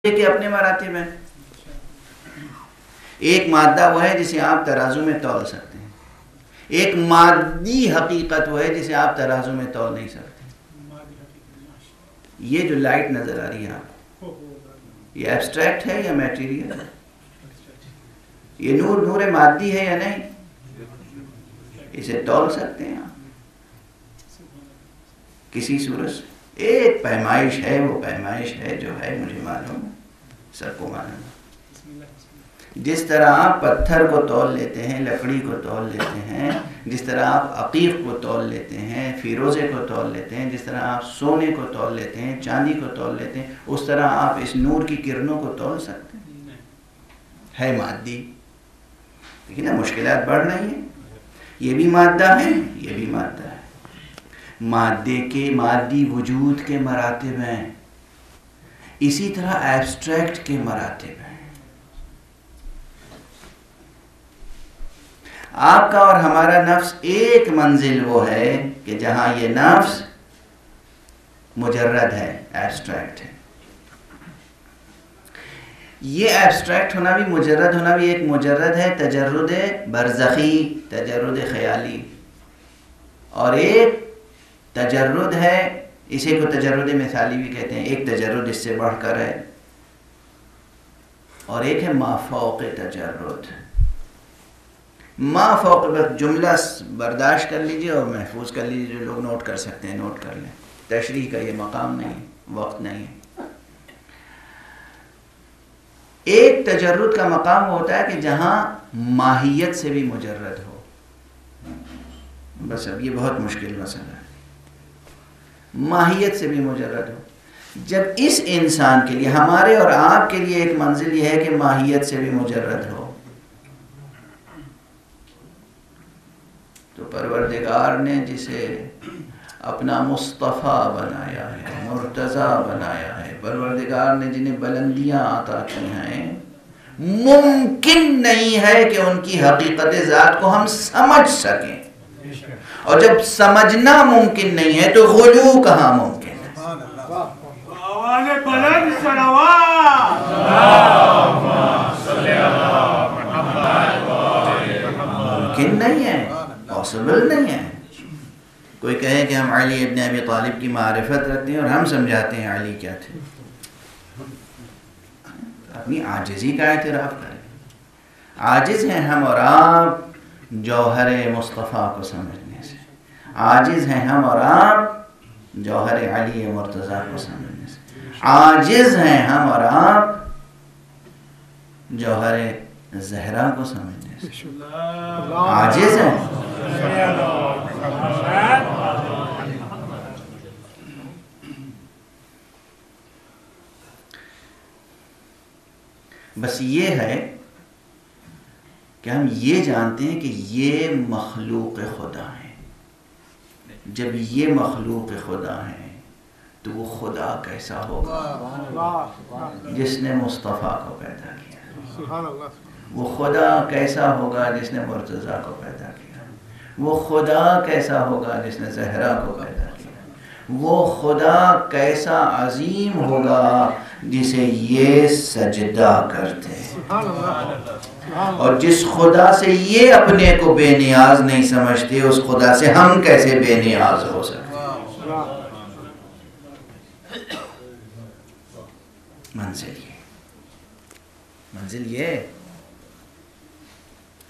کہ اپنے مراتب ہیں. ایک مادہ وہ ہے جسے آپ ترازو میں تول سکتے ہیں، ایک مادی حقیقت وہ ہے جسے آپ ترازو میں تول نہیں سکتے. یہ جو لائٹ نظر آ رہی ہے آپ کو، یہ ایبسٹریکٹ ہے یا میٹیریل ہے؟ یہ نور مادی ہے یا نہیں؟ اسے تول سکتے ہیں آپ کسی صورت سے؟ ایک پیمائش ہے، وہ پیمائش ہے جو ہے مجھے معلوم ہے، سب کو معلوم ہے. جس طرح آپ پتھر کو تول لیتے ہیں، لکڑی کو تول لیتے ہیں، جس طرح آپ عقیق کو تول لیتے ہیں، فیروزے کو تول لیتے ہیں، جس طرح آپ سونے کو تول لیتے ہیں، چاندی کو تول لیتے ہیں، اس طرح آپ اس نور کی کرنوں کو تول سکتے ہیں. ہے مادی، لیکن نا مشکلات بڑھ رہی ہیں. یہ بھی مادہ ہے، یہ بھی مادہ ہے. مادے کے مادی وجود کے مراتب ہیں، اسی طرح ایبسٹریکٹ کے مراتب ہیں. آپ کا اور ہمارا نفس ایک منزل وہ ہے کہ جہاں یہ نفس مجرد ہے، ایبسٹریکٹ ہے. یہ ایبسٹریکٹ ہونا بھی، مجرد ہونا بھی ایک مجرد ہے تجرد برزخی، تجرد خیالی، اور ایک تجرد ہے، اسے کو تجرد مثالی بھی کہتے ہیں. ایک تجرد اس سے بڑھ کر ہے، اور ایک ہے ما فوق تجرد. ما فوق جملہ برداشت کر لیجئے اور محفوظ کر لیجئے، جو لوگ نوٹ کر سکتے ہیں نوٹ کر لیں. تشریح کا یہ مقام نہیں ہے، وقت نہیں ہے. ایک تجرد کا مقام ہوتا ہے کہ جہاں ماہیت سے بھی مجرد ہو. بس اب یہ بہت مشکل مسئلہ ہے، ماہیت سے بھی مجرد ہو. جب اس انسان کے لیے، ہمارے اور آپ کے لیے ایک منزل یہ ہے کہ ماہیت سے بھی مجرد ہو، تو پروردگار نے جسے اپنا مصطفیٰ بنایا ہے، مرتضیٰ بنایا ہے، پروردگار نے جنہیں بلندیاں عطا کی ہیں، ممکن نہیں ہے کہ ان کی حقیقت ذات کو ہم سمجھ سکیں. اور جب سمجھنا ممکن نہیں ہے تو غلو کہاں ممکن ہے؟ ممکن نہیں ہے، پاسبل نہیں ہے. کوئی کہے کہ ہم علی ابن ابی طالب کی معرفت رکھتے ہیں اور ہم سمجھاتے ہیں علی کیا تھے. اپنی عاجزی کا اعتراف کریں. عاجز ہیں ہم اور آپ جوہر مصطفیٰ کو سمجھنے سے، عاجز ہیں ہم اور آپ جوہر علی مرتضیٰ کو سمجھنے سے، عاجز ہیں ہم اور آپ جوہر زہرا کو سمجھنے سے. عاجز ہیں. بس یہ ہے کہ ہم یہ جانتے ہیں کہ یہ مخلوق خدا ہیں. جب یہ مخلوق خدا ہیں تو وہ خدا کیسا ہوگا جس نے مصطفیٰ کو پیدا کیا؟ وہ خدا کیسا ہوگا جس نے مرتضیٰ کو پیدا کیا؟ وہ خدا کیسا ہوگا جس نے زہرا کو پیدا کیا؟ وہ خدا کیسا عظیم ہوگا جسے یہ سجدہ کرتے ہیں؟ اور جس خدا سے یہ اپنے کو بے نیاز نہیں سمجھتے، اس خدا سے ہم کیسے بے نیاز ہو سکتے؟ منزل یہ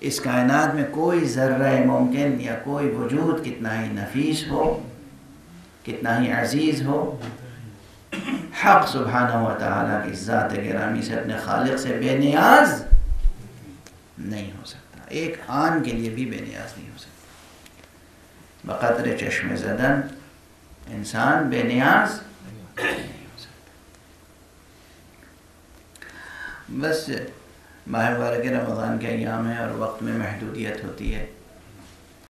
اس کائنات میں کوئی ذرہ ممکن یا کوئی وجود کتنا ہی نفیس ہو، کتنا ہی عزیز ہو، حق سبحانہ و تعالیٰ کی ذات گرامی سے، اپنے خالق سے بے نیاز نہیں ہو سکتا. ایک آن کے لیے بھی بے نیاز نہیں ہو سکتا. بقدر چشم زدن انسان بے نیاز نہیں ہو سکتا. بس ماہ مبارک رمضان کے ایام ہے اور وقت میں محدودیت ہوتی ہے.